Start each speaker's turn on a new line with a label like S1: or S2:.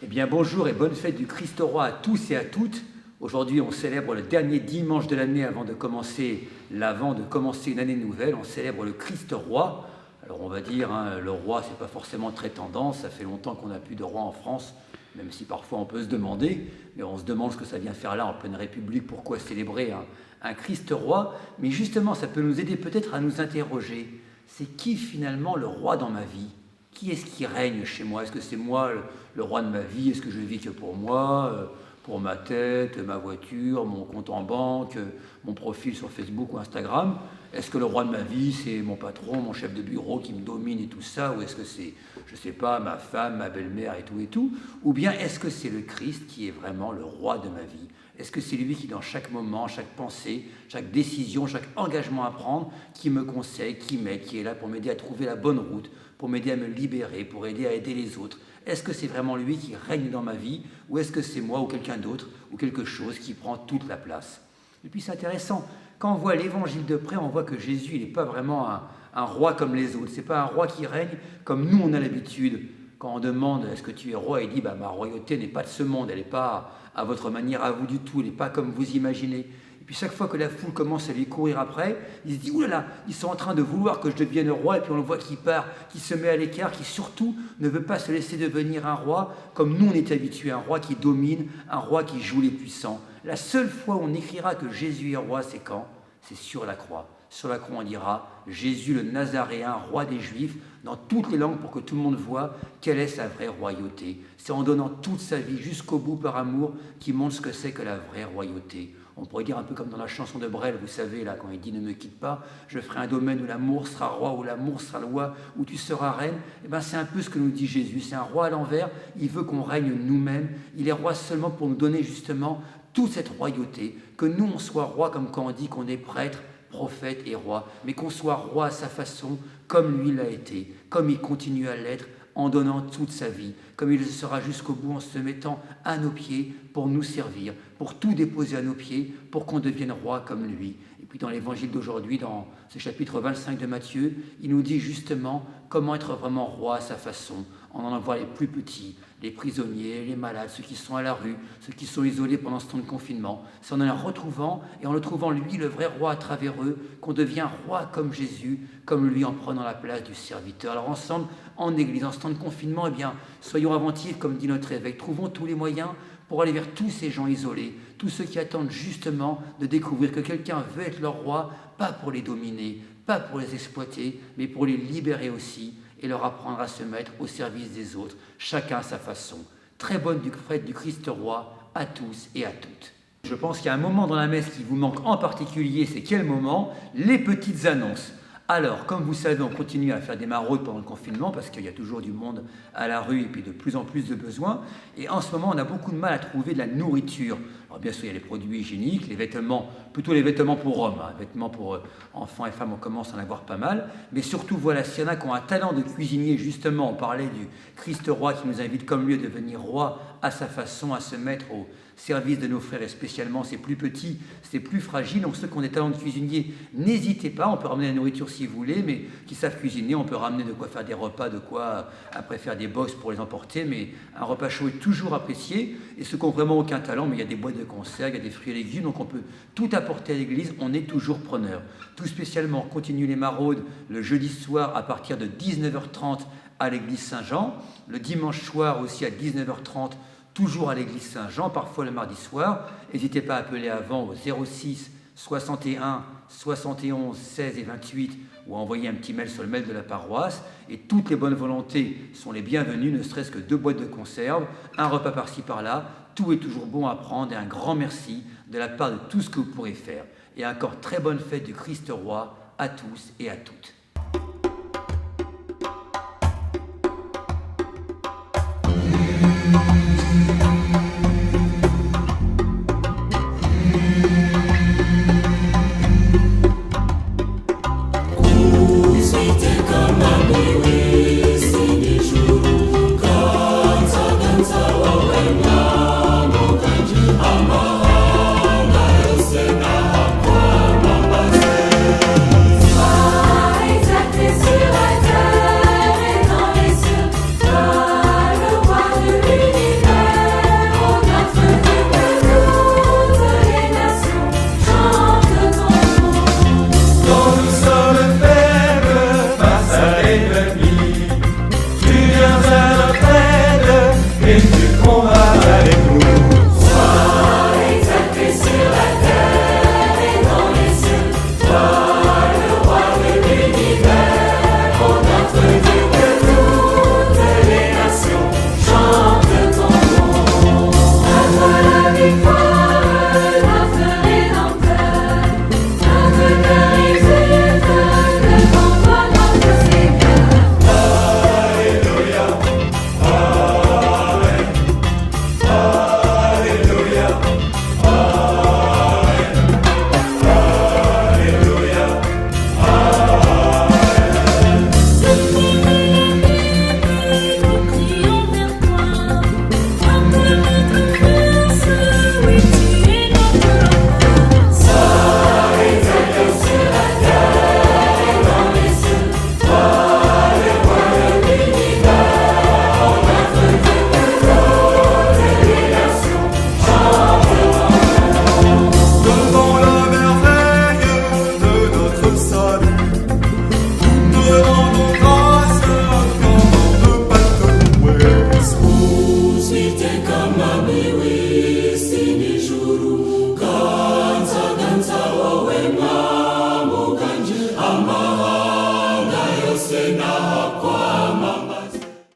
S1: Eh bien bonjour et bonne fête du Christ roi à tous et à toutes. Aujourd'hui on célèbre le dernier dimanche de l'année avant de commencer l'Avent, de commencer une année nouvelle. On célèbre le Christ roi. Alors on va dire, le roi c'est pas forcément très tendance, ça fait longtemps qu'on n'a plus de roi en France, même si parfois on peut se demander, mais on se demande ce que ça vient faire là en pleine République, pourquoi célébrer un Christ roi. Mais justement ça peut nous aider peut-être à nous interroger, c'est qui finalement le roi dans ma vie? Qui est-ce qui règne chez moi? Est-ce que c'est moi le roi de ma vie? Est-ce que je vis que pour moi, pour ma tête, ma voiture, mon compte en banque, mon profil sur Facebook ou Instagram? Est-ce que le roi de ma vie, c'est mon patron, mon chef de bureau qui me domine et tout ça? Ou est-ce que c'est, je ne sais pas, ma femme, ma belle-mère et tout? Ou bien est-ce que c'est le Christ qui est vraiment le roi de ma vie? Est-ce que c'est lui qui, dans chaque moment, chaque pensée, chaque décision, chaque engagement à prendre, qui me conseille, qui m'aide, qui est là pour m'aider à trouver la bonne route, pour m'aider à me libérer, pour aider à aider les autres? Est-ce que c'est vraiment lui qui règne dans ma vie, ou est-ce que c'est moi ou quelqu'un d'autre, ou quelque chose qui prend toute la place? Et puis c'est intéressant, quand on voit l'évangile de près, on voit que Jésus, il n'est pas vraiment un roi comme les autres. Ce n'est pas un roi qui règne comme nous on a l'habitude. Quand on demande est-ce que tu es roi, il dit ma royauté n'est pas de ce monde, elle n'est pas à votre manière, à vous du tout, elle n'est pas comme vous imaginez. Et puis chaque fois que la foule commence à lui courir après, il se dit oulala, ils sont en train de vouloir que je devienne roi, et puis on le voit qui part, qui se met à l'écart, qui surtout ne veut pas se laisser devenir un roi comme nous on est habitués, un roi qui domine, un roi qui joue les puissants. La seule fois où on écrira que Jésus est roi, c'est quand? C'est sur la croix. Sur la croix, on dira Jésus le Nazaréen, roi des Juifs, dans toutes les langues pour que tout le monde voit quelle est sa vraie royauté. C'est en donnant toute sa vie jusqu'au bout par amour qu'il montre ce que c'est que la vraie royauté. On pourrait dire un peu comme dans la chanson de Brel, vous savez, là, quand il dit « Ne me quitte pas, je ferai un domaine où l'amour sera roi, où l'amour sera loi, où tu seras reine ». Eh bien, c'est un peu ce que nous dit Jésus. C'est un roi à l'envers, il veut qu'on règne nous-mêmes. Il est roi seulement pour nous donner justement toute cette royauté, que nous, on soit roi comme quand on dit qu'on est prêtre, prophète et roi, mais qu'on soit roi à sa façon, comme lui l'a été, comme il continue à l'être, en donnant toute sa vie, comme il le sera jusqu'au bout en se mettant à nos pieds pour nous servir, pour tout déposer à nos pieds, pour qu'on devienne roi comme lui. Et puis dans l'évangile d'aujourd'hui, dans ce chapitre 25 de Matthieu, il nous dit justement comment être vraiment roi à sa façon, en envoie les plus petits, les prisonniers, les malades, ceux qui sont à la rue, ceux qui sont isolés pendant ce temps de confinement. C'est en les retrouvant, et en le trouvant lui, le vrai roi à travers eux, qu'on devient roi comme Jésus, comme lui en prenant la place du serviteur. Alors ensemble, en Église, en ce temps de confinement, eh bien, soyons inventifs, comme dit notre évêque, trouvons tous les moyens pour aller vers tous ces gens isolés, tous ceux qui attendent justement de découvrir que quelqu'un veut être leur roi, pas pour les dominer, pas pour les exploiter, mais pour les libérer aussi, et leur apprendre à se mettre au service des autres, chacun à sa façon. Très bonne fête du Christ roi à tous et à toutes. Je pense qu'il y a un moment dans la messe qui vous manque en particulier, c'est quel moment? Les petites annonces. Alors, comme vous savez, on continue à faire des maraudes pendant le confinement parce qu'il y a toujours du monde à la rue et puis de plus en plus de besoins. Et en ce moment, on a beaucoup de mal à trouver de la nourriture. Alors bien sûr, il y a les produits hygiéniques, les vêtements, plutôt les vêtements pour hommes. Les vêtements pour enfants et femmes, on commence à en avoir pas mal. Mais surtout, voilà, s'il y en a qui ont un talent de cuisinier, justement, on parlait du Christ roi qui nous invite comme lui à devenir roi à sa façon, à se mettre au service de nos frères, et spécialement ces plus petits, ces plus fragiles. Donc ceux qui ont des talents de cuisinier, n'hésitez pas, on peut ramener la nourriture si vous voulez, mais qui savent cuisiner, on peut ramener de quoi faire des repas, de quoi après faire des box pour les emporter, mais un repas chaud est toujours apprécié. Et ceux qui n'ont vraiment aucun talent, mais il y a des boîtes de conserve, il y a des fruits et légumes, donc on peut tout apporter à l'église, on est toujours preneur. Tout spécialement, on continue les maraudes le jeudi soir à partir de 19h30 à l'église Saint-Jean, le dimanche soir aussi à 19h30 toujours à l'église Saint-Jean, parfois le mardi soir. N'hésitez pas à appeler avant au 06 61 71 16 et 28 ou à envoyer un petit mail sur le mail de la paroisse. Et toutes les bonnes volontés sont les bienvenues, ne serait-ce que 2 boîtes de conserve, un repas par-ci par-là. Tout est toujours bon à prendre et un grand merci de la part de tout ce que vous pourrez faire. Et encore très bonne fête du Christ roi à tous et à toutes.